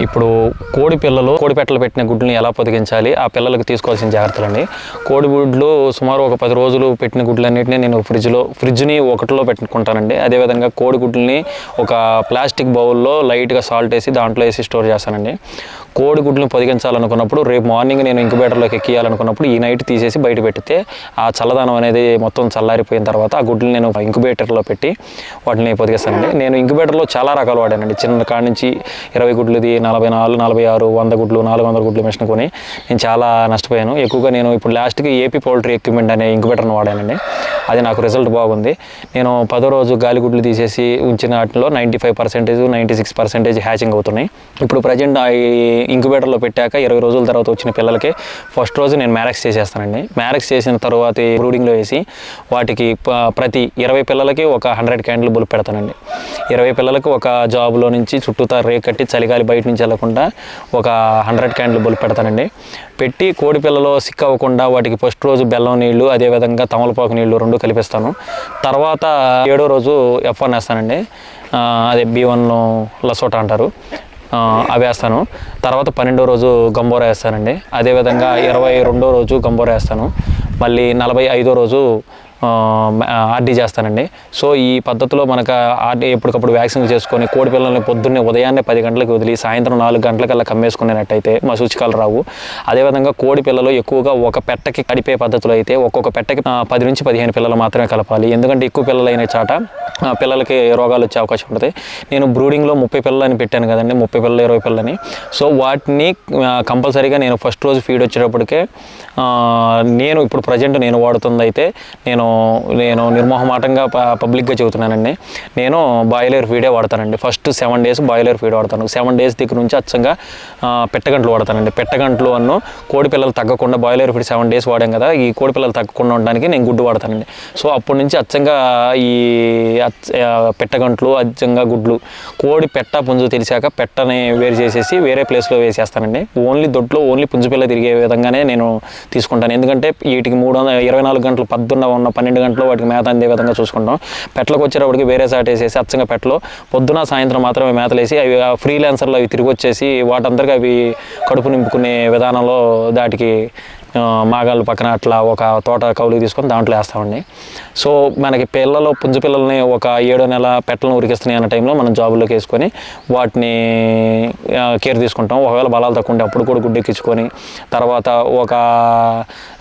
ఇప్పుడు కోడి పెట్టలు పెట్టిన గుడ్లని ఎలా పొదిగించాలి, ఆ పిల్లలకు తీసుకోవాల్సిన జాగ్రత్తలండి. కోడి గుడ్లు సుమారు ఒక 10 రోజులు పెట్టిన గుడ్లన్నింటినీ నేను ఫ్రిడ్జ్ని ఒకటిలో పెట్టుకుంటానండి. అదేవిధంగా కోడి గుడ్లని ఒక ప్లాస్టిక్ బౌల్లో లైట్గా సాల్ట్ వేసి దాంట్లో వేసి స్టోర్ చేస్తానండి. కోడి గుడ్లను పొదిగించాలనుకున్నప్పుడు రేపు మార్నింగ్ నేను ఇంక్యుబేటర్లోకి ఎక్కియాలనుకున్నప్పుడు ఈ నైట్ తీసేసి బయట పెడితే ఆ చల్లదనం అనేది మొత్తం చల్లారిపోయిన తర్వాత ఆ గుడ్లు నేను ఇంక్యుబేటర్లో పెట్టి వాటిని పొదిగిస్తానండి. నేను ఇంక్యుబేటర్లో చాలా రకాలు వాడానండి. చిన్న కాడి నుంచి 20 గుడ్లుది, 44, 46, 100 గుడ్లు, 400 గుడ్లు మెషిన్ కొని నేను చాలా నష్టపోయాను. ఎక్కువగా నేను ఇప్పుడు లాస్ట్కి ఏపీ పౌల్ట్రీ ఎక్విప్మెంట్ అనే ఇంక్యుబేటర్ని వాడానండి. అది నాకు రిజల్ట్ బాగుంది. నేను 10వ రోజు గాలి గుడ్లు తీసేసి ఉంచిన వాటిలో 95%, 96% హ్యాచింగ్ అవుతున్నాయి. ఇప్పుడు ప్రజెంట్ ఈ ఇంక్యుబేటర్లో పెట్టాక 20 రోజుల తర్వాత వచ్చిన పిల్లలకి ఫస్ట్ రోజు నేను మ్యారక్స్ చేసేస్తానండి. మ్యారక్స్ చేసిన తర్వాత బ్రూడింగ్లో వేసి వాటికి ప్రతి 20 పిల్లలకి ఒక 100 క్యాండిల్ బల్బ్ పెడతానండి. 20 పిల్లలకి ఒక జాబ్లో నుంచి చుట్టూతా రేక్ కట్టి చలిగాలి బయట నుంచి వెళ్ళకుండా ఒక 100 క్యాండిల్ బల్బ్ పెడతానండి. పెట్టి కోడి పిల్లలు సిక్ అవ్వకుండా వాటికి ఫస్ట్ రోజు బెల్లం నీళ్లు, అదేవిధంగా తమలపాకు నీళ్లు 2 కలిపిస్తాను. తర్వాత 7వ రోజు F1 వేస్తానండి. అదే B1 లసోటా అంటారు, అవి వేస్తాను. తర్వాత 12వ రోజు గంబోరా వేస్తానండి. అదేవిధంగా 22వ రోజు గంబోరా వేస్తాను. మళ్ళీ 45వ రోజు ఆర్డీ చేస్తానండి. సో ఈ పద్ధతిలో మనకు ఆర్డీ ఎప్పటికప్పుడు వ్యాక్సిన్ చేసుకొని కోడి పిల్లల్ని పొద్దున్నే ఉదయాన్నే 10 గంటలకు వదిలి సాయంత్రం 4 గంటలకల్లా కమ్మేసుకునేటట్టయితే మా సూచికలు రావు. అదేవిధంగా కోడి పిల్లలు ఎక్కువగా ఒక పెట్టకి కడిపే పద్ధతిలో అయితే ఒక్కొక్క పెట్టకి 10 నుంచి 15 పిల్లలు మాత్రమే కలపాలి. ఎందుకంటే ఎక్కువ పిల్లలు అయిన చాట పిల్లలకి రోగాలు వచ్చే అవకాశం ఉంటుంది. నేను బ్రూడింగ్లో 30 పిల్లలని పెట్టాను కదండి, 30 పిల్లలు 20 పిల్లని. సో వాటిని కంపల్సరీగా నేను ఫస్ట్ రోజు ఫీడ్ వచ్చేటప్పటికే నేను ఇప్పుడు ప్రజెంట్ నేను వాడుతుంది అయితే నేను నిర్మోహమాటంగా పబ్లిక్గా చెబుతున్నానండి. నేను బాయిలర్ ఫీడే వాడతానండి. ఫస్ట్ 7 డేస్ బాయిలర్ ఫీడ్ వాడతాను. 7 డేస్ దగ్గర నుంచి అచ్చంగా పెట్టగంటలు వాడతానండి. పెట్టగంటలు అన్ను కోడి పిల్లలు తగ్గకుండా బాయిలర్ ఫీడ్ 7 డేస్ వాడాం కదా, ఈ కోడి పిల్లలు తగ్గకుండా ఉండడానికి నేను గుడ్డు వాడతానండి. సో అప్పటి నుంచి అచ్చంగా ఈ పెట్టగంటలు, అచ్చంగా గుడ్లు, కోడి పెట్ట పుంజు తెలిసాక పెట్టని వేరు చేసేసి వేరే ప్లేస్లో వేసేస్తానండి. ఓన్లీ దొడ్లో ఓన్లీ పుంజు పిల్ల తిరిగే విధంగానే నేను తీసుకుంటాను. ఎందుకంటే వీటికి 24 గంటలు పొద్దున్న ఉన్న 12 గంటలు వాటికి మేత అందే విధంగా చూసుకుంటాం. పెట్టలకు వచ్చేటప్పటికి వేరే సాట్ వేసేసి అచ్చంగా పెట్టలో పొద్దున సాయంత్రం మాత్రమే మేతలేసి అవి ఫ్రీలాన్సర్లు అవి తిరిగి వచ్చేసి వాటందరికీ అవి కడుపు నింపుకునే విధానంలో దాటికి మాగాళ్ళు పక్కన అట్లా ఒక తోట కౌలుకి తీసుకొని దాంట్లో వేస్తామండి. సో మనకి పుంజు పిల్లల్ని ఒక 7వ నెల పెట్టలను ఉరికిస్తున్నాయి అన్న టైంలో మనం జాబుల్లోకి వేసుకొని వాటిని కేర్ తీసుకుంటాం. ఒకవేళ బలాలు తక్కువ ఉంటే అప్పుడు కూడా గుడ్డెక్కించుకొని తర్వాత ఒక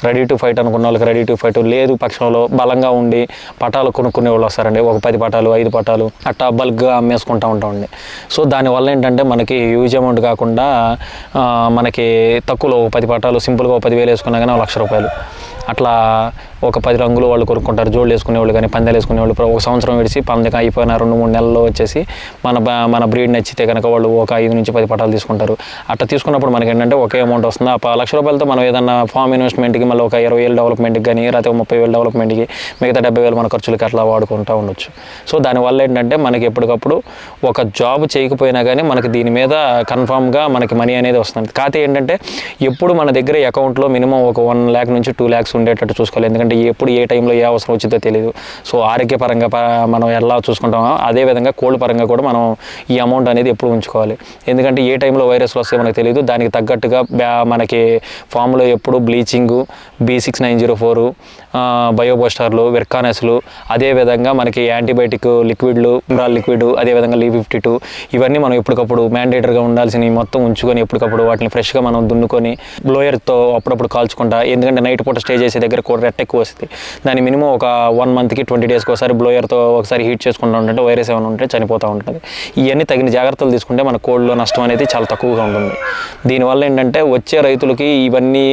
రెడీ టు ఫైట్ అనుకున్న వాళ్ళకి రెడీ టు ఫైట్, లేదు పక్షంలో బలంగా ఉండి పటాలు కొనుక్కునే వాళ్ళు వస్తారండి. ఒక 10 పటాలు 5 పటాలు అట్టా బల్క్గా అమ్మేసుకుంటూ ఉంటామండి. సో దానివల్ల ఏంటంటే మనకి హ్యూజ్ అమౌంట్ కాకుండా మనకి తక్కువలో 10 పటాలు సింపుల్గా 10,000 వేసుకున్నా కానీ 1,00,000 రూపాయలు అట్లా ఒక 10 రంగులు వాళ్ళు కొనుక్కుంటారు. జోళ్ళు వేసుకునేవాళ్ళు కానీ పందాలు వేసుకునేవాళ్ళు ఒక సంవత్సరం విడిచి పందెం అయిపోయిన 2-3 నెలల్లో వచ్చేసి మన బ్రీడ్ నచ్చితే కనుక వాళ్ళు ఒక 5 నుంచి 10 పటాలు తీసుకుంటారు. అట్లా తీసుకున్నప్పుడు మనకి ఏంటంటే ఒకే అమౌంట్ వస్తుంది. ఆ 1,00,000 రూపాయలతో మనం ఏదన్నా ఫామ్ ఇన్వెస్ట్మెంట్కి మళ్ళీ ఒక 20,000 డెవలప్మెంట్కి కానీ లేకపోతే 30,000 డెవలప్మెంట్కి మిగతా 70,000 మన ఖర్చులకి అట్లా వాడుకుంటూ ఉండొచ్చు. సో దానివల్ల ఏంటంటే మనకి ఎప్పటికప్పుడు ఒక జాబ్ చేయకపోయినా కానీ మనకి దీని మీద కన్ఫామ్గా మనకి మనీ అనేది వస్తుంది. కాకపోతే ఏంటంటే ఎప్పుడు మన దగ్గర అకౌంట్లో మినిమం ఒక 1 lakh నుంచి 2 lakhs ఉండేటట్టు చూసుకోవాలి. ఎందుకంటే ఎప్పుడు ఏ టైంలో ఏ అవసరం వచ్చిందో తెలియదు. సో ఆరోగ్యపరంగా మనం ఎలా చూసుకుంటామో అదేవిధంగా కోళ్ళ పరంగా కూడా మనం ఈ అమౌంట్ అనేది ఎప్పుడు ఉంచుకోవాలి. ఎందుకంటే ఏ టైంలో వైరస్లు వస్తే మనకు తెలియదు. దానికి తగ్గట్టుగా మనకి ఫామ్లో ఎప్పుడు బ్లీచింగు, B6904, బయోబోస్టర్లు, వెర్కానస్లు, అదేవిధంగా మనకి యాంటీబయాటిక్ లిక్విడ్లు, ఇమ్రాల్ లిక్విడ్, అదేవిధంగా L52 ఇవన్నీ మనం ఎప్పటికప్పుడు మ్యాండేటరీగా ఉండాల్సినవి మొత్తం ఉంచుకొని ఎప్పటికప్పుడు వాటిని ఫ్రెష్గా మనం దున్నుకొని బ్లోయర్తో అప్పుడప్పుడు కాల్చుకుంటా. ఎందుకంటే నైట్ పూట స్టే చేసే దగ్గర కూడా రెట్ ఎక్కువ వస్తుంది. దాని మినిమం ఒక 1 monthకి 20 డేస్కి ఒకసారి బ్లోయర్తో ఒకసారి హీట్ చేసుకుంటూ ఉంటే వైరస్ ఏమైనా ఉంటే చనిపోతూ ఉంటుంది. ఇవన్నీ తగిన జాగ్రత్తలు తీసుకుంటే మన కోళ్ళలో నష్టం అనేది చాలా తక్కువగా ఉంటుంది. దీనివల్ల ఏంటంటే వచ్చే రైతులకి ఇవన్నీ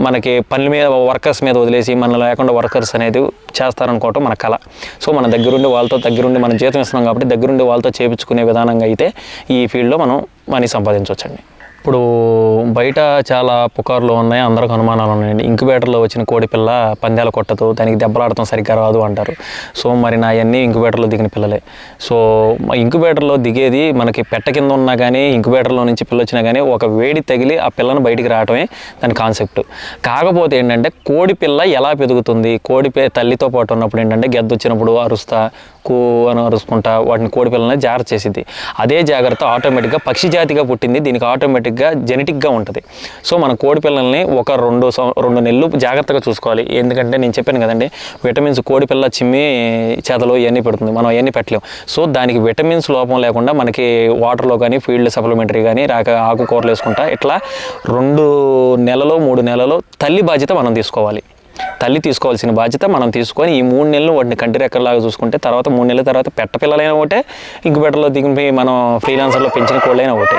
మనకి పనుల మీద వర్కర్స్ మీద వదిలేసి మన లేకుండా వర్కర్స్ అనేది చేస్తారనుకోవటం మన కళ. సో మన దగ్గరుండి మనం జీతం ఇస్తున్నాం కాబట్టి దగ్గరుండి వాళ్ళతో చేయించుకునే విధానంగా అయితే ఈ ఫీల్డ్లో మనం మనీ సంపాదించవచ్చండి. ఇప్పుడు బయట చాలా పుకార్లు ఉన్నాయి, అందరికి అనుమానాలు ఉన్నాయండి. ఇంక్యుబేటర్లో వచ్చిన కోడి పిల్ల పందాలు కొట్టదు, దానికి దెబ్బలాడటం సరిగ్గా రాదు అంటారు. సో మరి నా అన్నీ ఇంక్యుబేటర్లో దిగిన పిల్లలే. సో ఇంక్యుబేటర్లో దిగేది మనకి పెట్ట కింద ఉన్నా కానీ ఇంక్యుబేటర్లో నుంచి పిల్ల వచ్చినా కానీ ఒక వేడి తగిలి ఆ పిల్లను బయటికి రావటమే దాని కాన్సెప్ట్. కాకపోతే ఏంటంటే కోడి పిల్ల ఎలా పెరుగుతుంది, తల్లితో పాటు ఉన్నప్పుడు ఏంటంటే గెద్ద వచ్చినప్పుడు అరుస్తా కూ అని అరుచుకుంటా వాటిని కోడి పిల్లల్ని జాగ్రత్త చేసింది. అదే జాగ్రత్త ఆటోమేటిక్గా పక్షి జాతిగా పుట్టింది, దీనికి ఆటోమేటిక్గా జెనెటిక్గా ఉంటుంది. సో మన కోడి పిల్లల్ని ఒక 2 నెలలు జాగ్రత్తగా చూసుకోవాలి. ఎందుకంటే నేను చెప్పాను కదండి, విటమిన్స్ కోడి పిల్ల చిమ్మి చేతలో ఇవన్నీ పెడుతుంది, మనం అవన్నీ పెట్టలేము. సో దానికి విటమిన్స్ లోపం లేకుండా మనకి వాటర్లో కానీ ఫీల్డ్ సప్లిమెంటరీ కానీ ఆకుకూరలు వేసుకుంటా ఇట్లా 2 నెలలు 3 నెలలు తల్లి బాధ్యత మనం తీసుకోవాలి. తల్లి తీసుకోవాల్సిన బాధ్యత మనం తీసుకొని ఈ 3 నెలలు వాటిని కంటి రెక్కలాగా చూసుకుంటే తర్వాత 3 నెలల తర్వాత పెట్ట పిల్లలైనా ఒకటే, ఇంక్యుబేటర్లో దిగిపోయి మనం ఫ్రీలాన్సర్లో పెంచిన కోళ్ళైనా ఒకటే.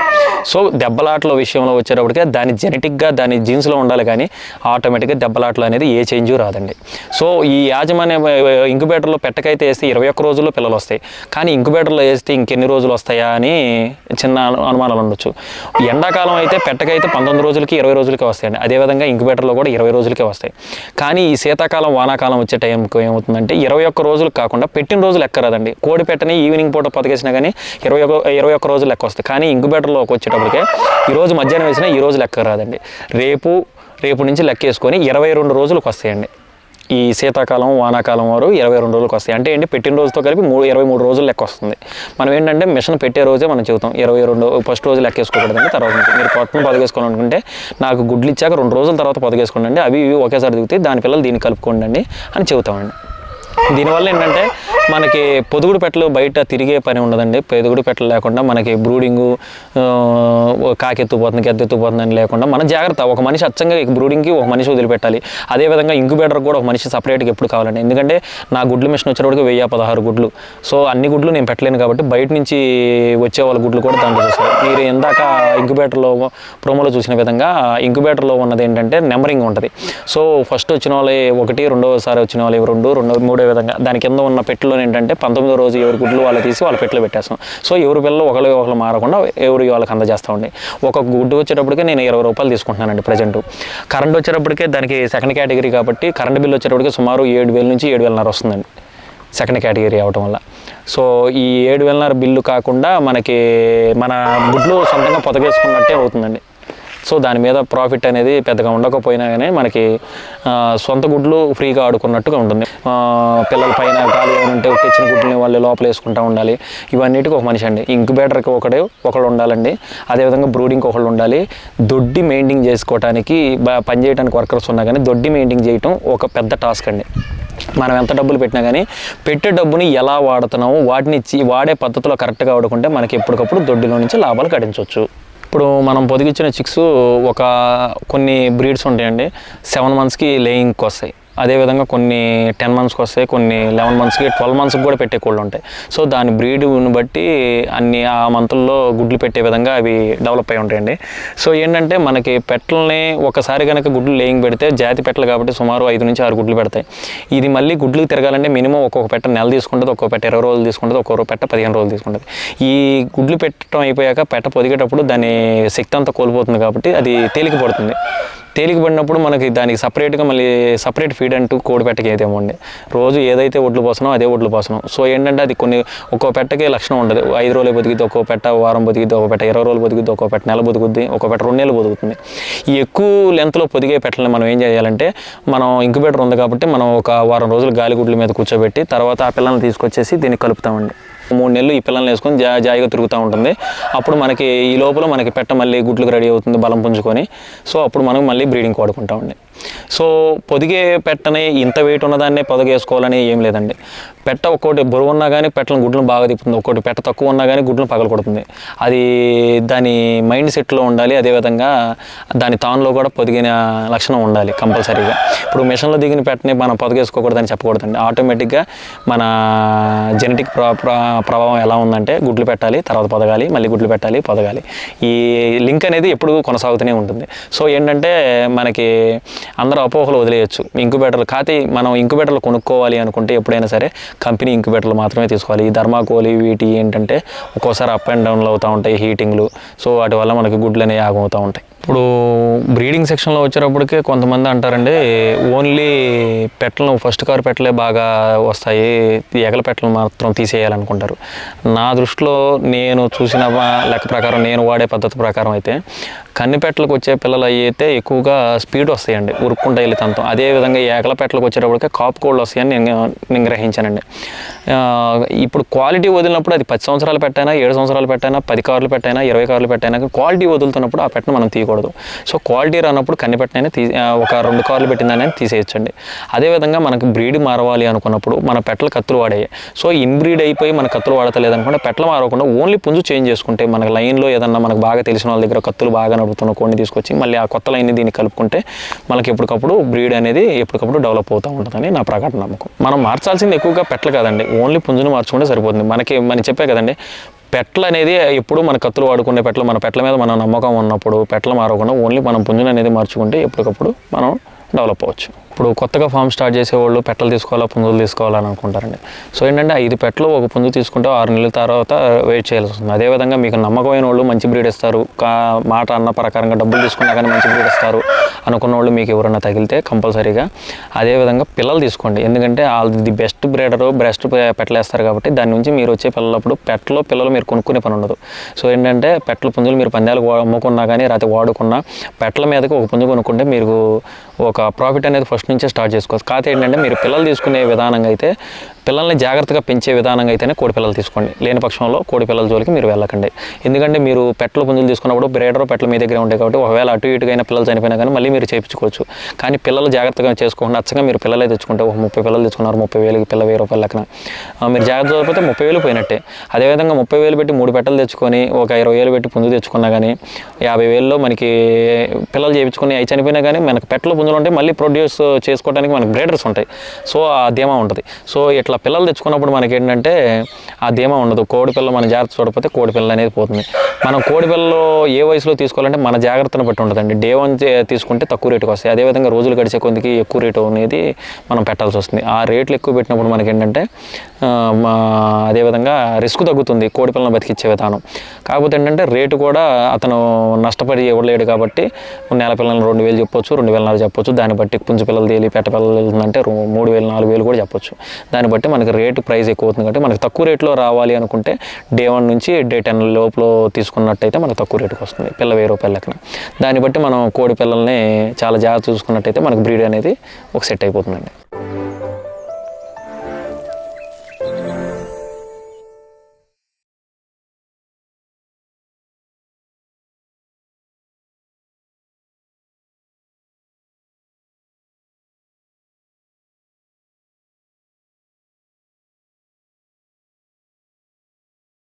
సో దెబ్బలాటల విషయంలో వచ్చేటప్పటికే దాని జెనెటిక్గా దాని జీన్స్లో ఉండాలి, కానీ ఆటోమేటిక్గా దెబ్బలాటలు అనేది ఏ చేంజ్ రాదండి. సో ఈ యాజమాన్య ఇంక్యుబేటర్లో పెట్టకైతే వేస్తే 21 రోజుల్లో పిల్లలు వస్తాయి, కానీ ఇంక్యుబేటర్లో వేస్తే ఇంకెన్ని రోజులు వస్తాయా అని చిన్న అనుమానాలు ఉండొచ్చు. ఎండాకాలం అయితే పెట్టకైతే 19 రోజులకి 20 రోజులకే వస్తాయండి, అదేవిధంగా ఇంక్యుబేటర్లో కూడా 20 రోజులకే వస్తాయి. కానీ ఈ శీతాకాలం వానాకాలం వచ్చే టైంకి ఏమవుతుందంటే 21 రోజులు కాకుండా పెట్టిన రోజులు ఎక్కరాదండి. కోడి పెట్టని ఈవినింగ్ పూట పొదిగేసినా కానీ 21 రోజులు లెక్క వస్తాయి. కానీ ఇంక్యుబేటర్లోకి వచ్చేటప్పటికే ఈరోజు మధ్యాహ్నం వేసినా ఈ రోజు లెక్క రాదండి, రేపు నుంచి లెక్క వేసుకొని 22 రోజులకు వస్తాయండి. ఈ శీతాకాలం వానాకాలం వారు 22 రోజులకు వస్తాయి. అంటే ఏంటి, పెట్టిన రోజుతో కలిపి 23 రోజులు లెక్క వస్తుంది. మనం ఏంటంటే మిషన్ పెట్టే రోజే మనం చెబుతాం 22 ఫస్ట్ రోజు లెక్క వేసుకోకూడదండి. తర్వాత మీరు పొట్టను పొదగేసుకోవాలనుకుంటే నాకు గుడ్లు ఇచ్చాక 2 రోజుల తర్వాత పొదగేసుకోండి, అవి ఒకేసారి దిగుతాయి, దాని పిల్లలు దీన్ని కలుపుకోండి అని చెబుతామండి. దీనివల్ల ఏంటంటే మనకి పొదుగుడు పెట్టలు బయట తిరిగే పని ఉండదండి. పొదుగుడు పెట్టలు లేకుండా మనకి బ్రూడింగు కాకెత్తుపోతుంది గెద్దెత్తుపోతుంది అని లేకుండా మన జాగ్రత్త. ఒక మనిషి అచ్చంగా బ్రూడింగ్కి ఒక మనిషి వదిలిపెట్టాలి. అదేవిధంగా ఇంక్యుబేటర్ కూడా ఒక మనిషి సపరేట్గా ఎప్పుడు కావాలండి. ఎందుకంటే నా గుడ్లు మిషన్ వచ్చేటప్పటికి 1016 గుడ్లు. సో అన్ని గుడ్లు నేను పెట్టలేను కాబట్టి బయట నుంచి వచ్చే వాళ్ళ గుడ్లు కూడా దాంట్లో చూస్తారు. మీరు ఇందాక ఇంక్యుబేటర్లో ప్రోమోలో చూసిన విధంగా ఇంక్యుబేటర్లో ఉన్నది ఏంటంటే నెంబరింగ్ ఉంటుంది. సో ఫస్ట్ వచ్చిన వాళ్ళు 1, రెండోసారి వచ్చిన వాళ్ళు 2, 3 విధంగా దాని కింద ఉన్న పెట్టెలో ఏంటంటే 19వ రోజు ఎవరి గుడ్లు వాళ్ళు తీసి వాళ్ళ పెట్టెలో పెట్టేస్తాం. సో ఎవరి పిల్లలు ఒకళ్ళు మారకుండా ఎవరికి వాళ్ళకి అందజేస్తూ ఉండి ఒక గుడ్డు వచ్చేటప్పటికే నేను 20 రూపాయలు తీసుకుంటున్నానండి ప్రజెంట్. కరెంట్ వచ్చేటప్పటికే దానికి సెకండ్ కేటగిరీ కాబట్టి కరెంట్ బిల్ వచ్చేటప్పటికి సుమారు 7,000 నుంచి 7,500 వస్తుందండి సెకండ్ కేటగిరీ అవటం వల్ల. సో ఈ 7,500 బిల్లు కాకుండా మనకి మన గుడ్లు సొంతంగా పొదగేసుకున్నట్టే అవుతుందండి. సో దాని మీద ప్రాఫిట్ అనేది పెద్దగా ఉండకపోయినా కానీ మనకి సొంత గుడ్లు ఫ్రీగా ఆడుకున్నట్టుగా ఉంటుంది. పిల్లల పైన గాలి ఏమంటే తెచ్చిన గుడ్లని వాళ్ళు లోపల వేసుకుంటూ ఉండాలి. ఇవన్నిటికీ ఒక మనిషి అండి. ఇంక్యుబేటర్కి ఒకళ్ళు ఉండాలండి, అదేవిధంగా బ్రూడింగ్కి ఒకళ్ళు ఉండాలి. దొడ్డి మెయింటైన్ చేసుకోవడానికి పని చేయడానికి వర్కర్స్ ఉన్నా కానీ దొడ్డి మెయింటైన్ చేయటం ఒక పెద్ద టాస్క్ అండి. మనం ఎంత డబ్బులు పెట్టినా కానీ పెట్టే డబ్బుని ఎలా వాడుతున్నాము వాటిని వాడే పద్ధతిలో కరెక్ట్గా వాడుకుంటే మనకి ఎప్పటికప్పుడు దొడ్డిలో నుంచి లాభాలు గడించవచ్చు. ఇప్పుడు మనం పొదిగించిన చిక్స్ కొన్ని బ్రీడ్స్ ఉంటాయండి, 7 మంత్స్కి లేయింగ్కి వస్తాయి. అదేవిధంగా కొన్ని 10 మంత్స్కి వస్తాయి, కొన్ని 11 మంత్స్కి 12 మంత్స్కి కూడా పెట్టే కోళ్ళు ఉంటాయి. సో దాని బ్రీడ్ని బట్టి ఆ మంతుల్లో గుడ్లు పెట్టే విధంగా అవి డెవలప్ అయి ఉంటాయండి. సో ఏంటంటే మనకి పెట్టలని ఒకసారి కనుక గుడ్లు లేయింగ్ పెడితే జాతి పెట్టలు కాబట్టి సుమారు 5 నుంచి 6 గుడ్లు పెడతాయి. ఇది మళ్ళీ గుడ్లు తిరగాలంటే మినిమం ఒక్కొక్క పెట్ట నెల తీసుకుంటుంది, ఒక్కొక్క పెట్ట 20 రోజులు తీసుకుంటుంది, ఒక్కొక్క పెట్ట 15 రోజులు తీసుకుంటుంది. ఈ గుడ్లు పెట్టడం అయిపోయాక పెట్ట పొదిగేటప్పుడు దాని శక్తి అంతా కోల్పోతుంది కాబట్టి అది తేలిక పడుతుంది. తేలిక పడినప్పుడు మనకి దానికి సపరేట్గా మళ్ళీ సపరేట్ ఫీడ్ అంటూ కోడి పెట్టకి ఏదేమో ఉండే రోజు ఏదైతే ఒడ్లు పోసినామో అదే ఒడ్లు పోసినాం. సో ఏంటంటే అది ఒక్కో పెట్టకి లక్షణం ఉండదు. 5 రోజులు బతికిద్ది, ఒక్కో పెట్ట వారం బతికిద్ది, ఒక్కో పెట్ట 20 రోజులు బతికిద్ది, ఒక్కో పెట్ట నెల బతుకుద్ది, ఒక్కో పెట్ట 2 నెలలు బతుకుతుంది. ఈ ఎక్కువ లెంత్లో పొదిగే పెట్టలని మనం ఏం చేయాలంటే మనం ఇంక్యుబేటర్ ఉంది కాబట్టి మనం ఒక వారం రోజులు గాలిగుడ్ల మీద కూర్చోబెట్టి తర్వాత ఆ పిల్లల్ని తీసుకొచ్చేసి దీన్ని కలుపుతామండి. 3 నెలలు ఈ పిల్లల్ని వేసుకొని జాయిగా తిరుగుతూ ఉంటుంది. అప్పుడు మనకి ఈ లోపల మనకి పెట్ట మళ్ళీ గుడ్లకు రెడీ అవుతుంది బలం పుంజుకొని. సో అప్పుడు మనం మళ్ళీ బ్రీడింగ్ వాడుకుంటామండి. సో పొదిగే పెట్టని ఇంత వెయిట్ ఉన్నదాన్నే పొదగేసుకోవాలని ఏం లేదండి. పెట్ట ఒక్కోటి బరువు ఉన్నా కానీ పెట్టలను గుడ్లను బాగా తిప్పుతుంది, ఒక్కోటి పెట్ట తక్కువ ఉన్నా కానీ గుడ్లను పగల కొడుతుంది. అది దాని మైండ్ సెట్లో ఉండాలి, అదేవిధంగా దాని తానులో కూడా పొదిగిన లక్షణం ఉండాలి కంపల్సరీగా. ఇప్పుడు మిషన్లో దిగిన పెట్టని మనం పొదగేసుకోకూడదని చెప్పకూడదండి. ఆటోమేటిక్గా మన జెనెటిక్ ప్రభావం ఎలా ఉందంటే గుడ్లు పెట్టాలి, తర్వాత పొదగాలి, మళ్ళీ గుడ్లు పెట్టాలి, పొదగాలి. ఈ లింక్ అనేది ఎప్పుడు కొనసాగుతూనే ఉంటుంది. సో ఏంటంటే మనకి అందరూ అపోహలు వదిలేయచ్చు. ఇంక్యుబేటర్లు కాతే మనం ఇంక్యుబేటర్లు కొనుక్కోవాలి అనుకుంటే ఎప్పుడైనా సరే కంపెనీ ఇంక్యుబేటర్లు మాత్రమే తీసుకోవాలి. ఈ ధర్మాకోలి వీటి ఏంటంటే ఒక్కోసారి అప్ అండ్ డౌన్లు అవుతూ ఉంటాయి, హీటింగ్లు. సో వాటి వల్ల మనకి గుడ్లు అనేవి ఆగమవుతూ ఉంటాయి. ఇప్పుడు బ్రీడింగ్ సెక్షన్లో వచ్చేటప్పటికే కొంతమంది అంటారండి, ఓన్లీ పెట్టలను ఫస్ట్ కారు పెట్టలే బాగా వస్తాయి, ఎగల పెట్టలు మాత్రం తీసేయాలనుకుంటారు. నా దృష్టిలో నేను చూసిన లెక్క ప్రకారం, నేను వాడే పద్ధతి ప్రకారం అయితే కన్ని పెట్టలకు వచ్చే పిల్లలు అయితే ఎక్కువగా స్పీడ్ వస్తాయండి, ఉరుక్కుంటా వెళ్ళి తనతో. అదేవిధంగా ఏకల పెట్టలకు వచ్చేటప్పటికే కాపు కోళ్ళు వస్తాయని నేను గ్రహించానండి. ఇప్పుడు క్వాలిటీ వదిలినప్పుడు అది 10 సంవత్సరాలు పెట్టైనా, 7 సంవత్సరాలు పెట్టైనా, 10 కార్లు పెట్టైనా, 20 కార్లు పెట్టైనా క్వాలిటీ వదులుతున్నప్పుడు ఆ పెట్టను మనం తీయకూడదు. సో క్వాలిటీ రానప్పుడు కన్ని పెట్టనైనా ఒక 2 కార్లు పెట్టిందని తీసేయచ్చండి. అదేవిధంగా మనకు బ్రీడ్ మారవాలి అనుకున్నప్పుడు మన పెట్టలు కత్తులు వాడాయి. సో ఇన్బ్రీడ్ అయిపోయి మన కత్తులు వాడతలేదు అనుకుంటే పెట్టలు మారకుండా ఓన్లీ పుంజు చేంజ్ చేసుకుంటే, మనకు లైన్లో ఏదన్నా మనకు బాగా తెలిసిన వాళ్ళ దగ్గర కత్తులు బాగా నడుపుతున్న కోడిని తీసుకొచ్చి మళ్ళీ ఆ కొత్త లైన్ని దీన్ని కలుపుకుంటే మనకి ఎప్పటికప్పుడు బ్రీడ్ అనేది ఎప్పటికప్పుడు డెవలప్ అవుతూ ఉంటుందని నా ప్రకార నమ్మకం. మనం మార్చాల్సింది ఎక్కువగా పెట్టలు కాదండి, ఓన్లీ పుంజును మార్చుకుంటే సరిపోతుంది. మనం చెప్పే కదండి, పెట్టలు అనేది ఎప్పుడు మన కత్తులు వాడుకునే పెట్టలు, మన పెట్టల మీద మన నమ్మకం ఉన్నప్పుడు పెట్టలు మారకుండా ఓన్లీ మనం పుంజును అనేది మార్చుకుంటే ఎప్పటికప్పుడు మనం డెవలప్ అవ్వచ్చు. ఇప్పుడు కొత్తగా ఫామ్ స్టార్ట్ చేసేవాళ్ళు పెట్టలు తీసుకోవాలా, పుంజులు తీసుకోవాలని అనుకుంటారండి. సో ఏంటంటే 5 పెట్టలు ఒక పుంజు తీసుకుంటే 6 నెలల తర్వాత వెయిట్ చేయాల్సి వస్తుంది. అదేవిధంగా మీకు నమ్మకమైన వాళ్ళు మంచి బ్రీడ్ ఇస్తారు, మాట అన్న ప్రకారంగా డబ్బులు తీసుకున్నా కానీ మంచి బ్రీడ్ ఇస్తారు అనుకున్న వాళ్ళు మీకు ఎవరైనా తగిలితే కంపల్సరీగా అదేవిధంగా పిల్లలు తీసుకోండి. ఎందుకంటే ది బెస్ట్ బ్రీడరు బెస్ట్ పెట్టలు వేస్తారు కాబట్టి దాని నుంచి మీరు వచ్చే పిల్లలప్పుడు పిల్లలు మీరు కొనుక్కునే పని ఉండదు. సో ఏంటంటే పెట్టల పుంజులు మీరు పందాలకు అమ్ముకున్నా కానీ రాత్రి వాడుకున్నా పెట్టల మీదకి ఒక పుంజు కొనుక్కుంటే మీరు ఒక ప్రాఫిట్ అనేది ఫస్ట్ నుంచే స్టార్ట్ చేసుకోవచ్చు. కాకపోతే ఏంటంటే మీరు పిల్లలు తీసుకునే విధానంగా అయితే, పిల్లల్ని జాగ్రత్తగా పెంచే విధానంగా అయితేనే కోడి పిల్లలు తీసుకోండి. లేని పక్షంలో కోడి పిల్లల జోలికి మీరు వెళ్ళకండి. ఎందుకంటే మీరు పెట్టల పుంజులు తీసుకున్నప్పుడు బ్రీడర్ పెట్టలు మీ దగ్గర ఉంటాయి కాబట్టి ఒకవేళ అటు ఇటుకైనా పిల్లలు చనిపోయినా కానీ మళ్ళీ మీరు చేయించుకోవచ్చు. కానీ పిల్లలు జాగ్రత్తగా చేసుకోకుండా అచ్చగా మీరు పిల్లలే తెచ్చుకుంటే ఒక 30 పిల్లలు తెచ్చుకున్నారు, 30,000కి పిల్ల 1000 రూపాయల లెక్కన మీరు జాగ్రత్త చదివితే 30,000 పోయినట్టే. అదేవిధంగా 30,000 పెట్టి 3 పెట్టలు తెచ్చుకొని ఒక 20,000 పెట్టి పుంజు తెచ్చుకున్నా కానీ 50,000లో మనకి పిల్లలు చేయించుకుని అవి చనిపోయినా కానీ మనకి పెట్టల పుంజులు ఉంటాయి, మళ్ళీ ప్రొడ్యూస్ చేసుకోవడానికి మనకి బ్రీడర్స్ ఉంటాయి. సో ఆ ధీమా ఉంటుంది. సో ఇట్లా పిల్లలు తెచ్చుకున్నప్పుడు మనకి ఏంటంటే ఆ ధీమా ఉండదు. కోడి పిల్ల మన జాగ్రత్త చూడకపోతే కోడి పిల్ల అనేది పోతుంది. మనం కోడి పిల్లలు ఏ వయసులో తీసుకోవాలంటే మన జాగ్రత్తను బట్టి ఉంటుందండి. డే 1 తీసుకుంటే తక్కువ రేటుకి వస్తాయి. అదేవిధంగా రోజులు గడిచే కొద్దికి ఎక్కువ రేటు అనేది మనం పెట్టాల్సి వస్తుంది. ఆ రేట్లు ఎక్కువ పెట్టినప్పుడు మనకి ఏంటంటే అదేవిధంగా రిస్క్ తగ్గుతుంది కోడి పిల్లలను బతికిచ్చే విధానం. కాకపోతే ఏంటంటే రేటు కూడా అతను నష్టపడి ఇవ్వలేడు కాబట్టి నెల పిల్లలను 2,000 చెప్పొచ్చు, 2,500 చెప్పొచ్చు. దాన్ని బట్టి పుంజు పిల్లలు తేలి పెట్ట పిల్లలు వెళ్తుందంటే 3,000, 4,000 కూడా చెప్పొచ్చు. దాన్ని బట్టి మనకి రేటు ప్రైస్ ఎక్కువ అవుతుంది కాబట్టి మనకి తక్కువ రేట్లో రావాలి అనుకుంటే డే 1 నుంచి డే 10 లోపల తీసుకున్నట్టయితే మనకు తక్కువ రేటుకి వస్తుంది, పిల్ల 1000 రూపాయల లెక్కన. దాన్ని బట్టి మనం కోడి పిల్లల్ని చాలా జాగ్రత్త చూసుకున్నట్టయితే మనకు బ్రీడ్ అనేది ఒక సెట్ అయిపోతుందండి.